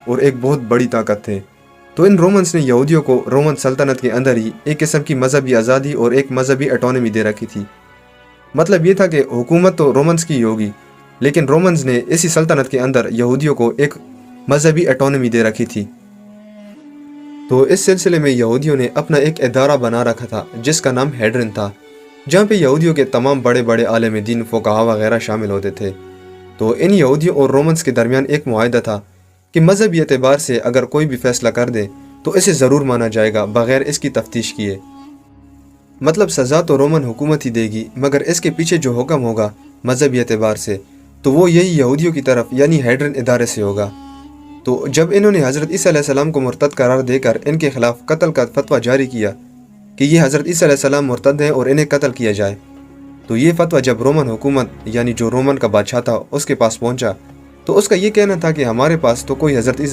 اور ایک بہت بڑی طاقت تھے۔ تو ان رومنز نے یہودیوں کو رومن سلطنت کے اندر ہی ایک قسم کی مذہبی آزادی اور ایک مذہبی اٹانومی دے رکھی تھی۔ مطلب یہ تھا کہ حکومت تو رومنز کی ہوگی، لیکن رومنز نے اسی سلطنت کے اندر یہودیوں کو ایک مذہبی اٹانومی دے رکھی تھی۔ تو اس سلسلے میں یہودیوں نے اپنا ایک ادارہ بنا رکھا تھا جس کا نام ہیڈرن تھا، جہاں پہ یہودیوں کے تمام بڑے بڑے عالم دین، فقہا وغیرہ شامل ہوتے تھے۔ تو ان یہودیوں اور رومنز کے درمیان ایک معاہدہ تھا کہ مذہبی اعتبار سے اگر کوئی بھی فیصلہ کر دے تو اسے ضرور مانا جائے گا بغیر اس کی تفتیش کیے۔ مطلب سزا تو رومن حکومت ہی دے گی، مگر اس کے پیچھے جو حکم ہوگا مذہبی اعتبار سے تو وہ یہی یہودیوں کی طرف یعنی ہیڈرن ادارے سے ہوگا۔ تو جب انہوں نے حضرت عیسیٰ علیہ السلام کو مرتد قرار دے کر ان کے خلاف قتل کا فتویٰ جاری کیا کہ یہ حضرت عیسیٰ علیہ السلام مرتد ہیں اور انہیں قتل کیا جائے، تو یہ فتویٰ جب رومن حکومت یعنی جو رومن کا بادشاہ تھا اس کے پاس پہنچا تو اس کا یہ کہنا تھا کہ ہمارے پاس تو کوئی حضرت عیسیٰ